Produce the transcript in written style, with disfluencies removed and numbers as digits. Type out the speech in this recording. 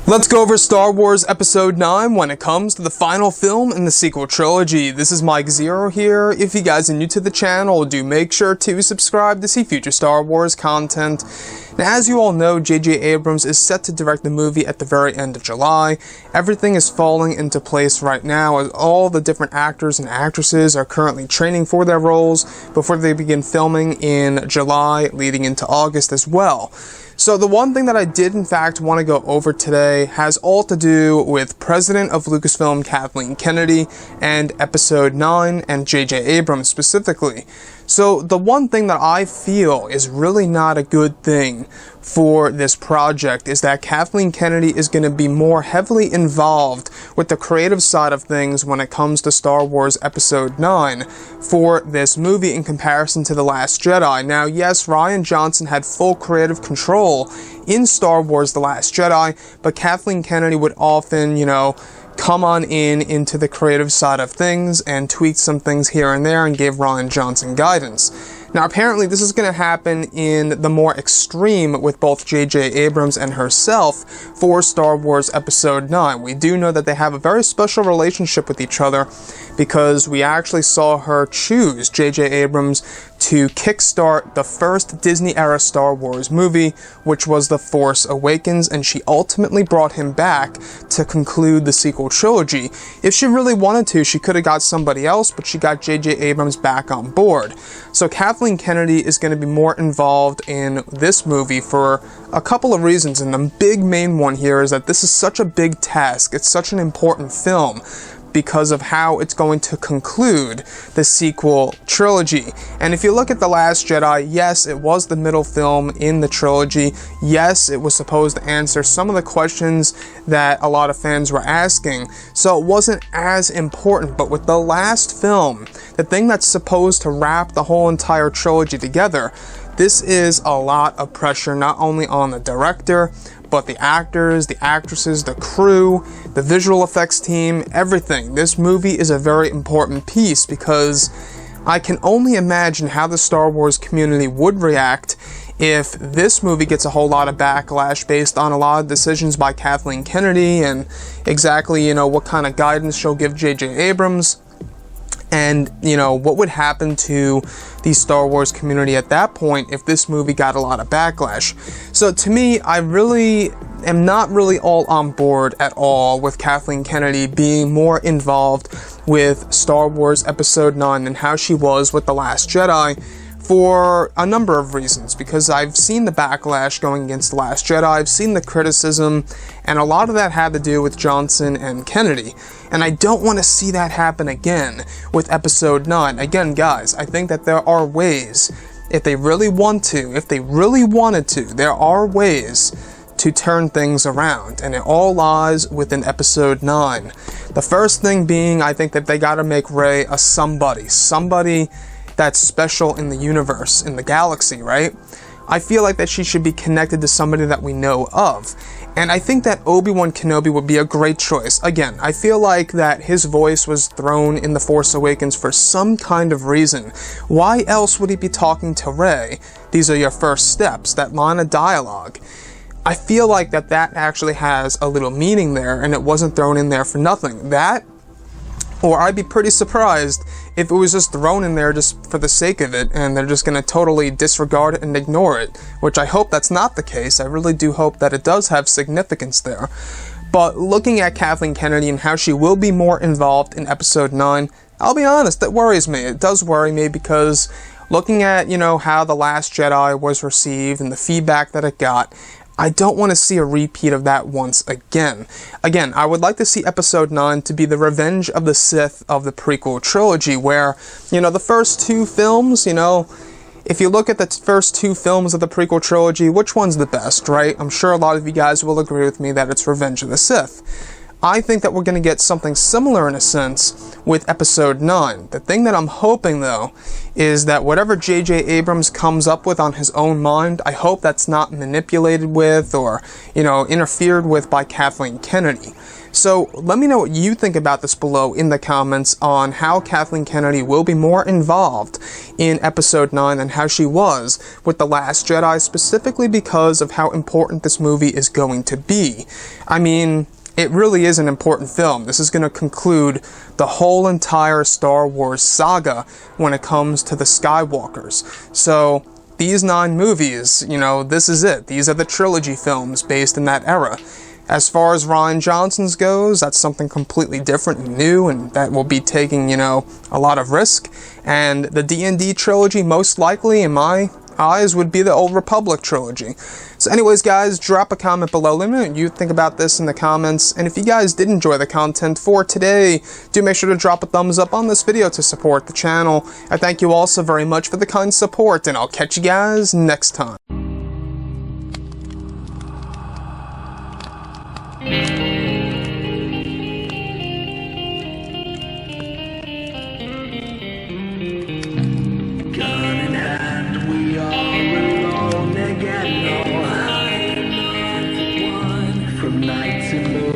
Let's go over Star Wars Episode 9 when it comes to the final film in the sequel trilogy. This is Mike Zero here. If you guys are new to the channel, do make sure to subscribe to see future Star Wars content. Now, as you all know, JJ Abrams is set to direct the movie at the very end of July. Everything is falling into place right now as all the different actors and actresses are currently training for their roles before they begin filming in July, leading into August as well. So the one thing that I did in fact want to go over today has all to do with President of Lucasfilm Kathleen Kennedy and Episode 9 and JJ Abrams specifically. So the one thing that I feel is really not a good thing for this project is that Kathleen Kennedy is going to be more heavily involved with the creative side of things when it comes to Star Wars Episode 9 for this movie in comparison to The Last Jedi. Now, yes, Rian Johnson had full creative control in Star Wars The Last Jedi, but Kathleen Kennedy would often, come on into the creative side of things and tweak some things here and there and give Rian Johnson guidance. Now, apparently this is going to happen in the more extreme with both JJ Abrams and herself for Star Wars Episode 9. We do know that they have a very special relationship with each other because we actually saw her choose JJ Abrams to kickstart the first Disney-era Star Wars movie, which was The Force Awakens, and she ultimately brought him back to conclude the sequel trilogy. If she really wanted to, she could have got somebody else, but she got JJ Abrams back on board. So Kathleen Kennedy is going to be more involved in this movie for a couple of reasons, and the big main one here is that this is such a big task. It's such an important film because of how it's going to conclude the sequel trilogy. And if you look at The Last Jedi, yes, it was the middle film in the trilogy. Yes, it was supposed to answer some of the questions that a lot of fans were asking, so it wasn't as important. But with the last film, the thing that's supposed to wrap the whole entire trilogy together, this is a lot of pressure not only on the director, but the actors, the actresses, the crew, the visual effects team, everything. This movie is a very important piece because I can only imagine how the Star Wars community would react if this movie gets a whole lot of backlash based on a lot of decisions by Kathleen Kennedy and exactly, what kind of guidance she'll give JJ Abrams. And, what would happen to the Star Wars community at that point if this movie got a lot of backlash. So to me, I really am not really all on board at all with Kathleen Kennedy being more involved with Star Wars Episode 9 than how she was with The Last Jedi, for a number of reasons, because I've seen the backlash going against The Last Jedi, I've seen the criticism, and a lot of that had to do with Johnson and Kennedy, and I don't want to see that happen again with Episode 9. Again, guys, I think that there are ways, if they really want to, if they really wanted to, there are ways to turn things around, and it all lies within Episode 9. The first thing being, I think that they gotta make Rey a somebody that's special in the universe, in the galaxy, right? I feel like that she should be connected to somebody that we know of. And I think that Obi-Wan Kenobi would be a great choice. Again, I feel like that his voice was thrown in The Force Awakens for some kind of reason. Why else would he be talking to Rey? These are your first steps, that line of dialogue. I feel like that actually has a little meaning there, and it wasn't thrown in there for nothing. That, or I'd be pretty surprised if it was just thrown in there just for the sake of it, and they're just going to totally disregard it and ignore it, which I hope that's not the case. I really do hope that it does have significance there. But looking at Kathleen Kennedy and how she will be more involved in Episode 9, I'll be honest, that worries me. It does worry me because looking at, how The Last Jedi was received and the feedback that it got, I don't want to see a repeat of that once again. Again, I would like to see Episode 9 to be the revenge of the Sith of the prequel trilogy, where, the first two films, if you look at the first two films of the prequel trilogy, which one's the best, right? I'm sure a lot of you guys will agree with me that it's Revenge of the Sith. I think that we're going to get something similar in a sense with Episode 9. The thing that I'm hoping, though, is that whatever JJ Abrams comes up with on his own mind, I hope that's not manipulated with or, interfered with by Kathleen Kennedy. So let me know what you think about this below in the comments on how Kathleen Kennedy will be more involved in Episode 9 than how she was with The Last Jedi, specifically because of how important this movie is going to be. I mean, it really is an important film. This is going to conclude the whole entire Star Wars saga when it comes to the Skywalkers. So these 9 movies, you know, this is it. These are the trilogy films based in that era. As far as Rian Johnson's goes, that's something completely different and new, and that will be taking, you know, a lot of risk. And the D&D trilogy, most likely, in my eyes, would be the Old Republic trilogy. So anyways, guys, drop a comment below. Let me know what you think about this in the comments. And if you guys did enjoy the content for today, do make sure to drop a thumbs up on this video to support the channel. I thank you all so very much for the kind support, and I'll catch you guys next time. From night to morning.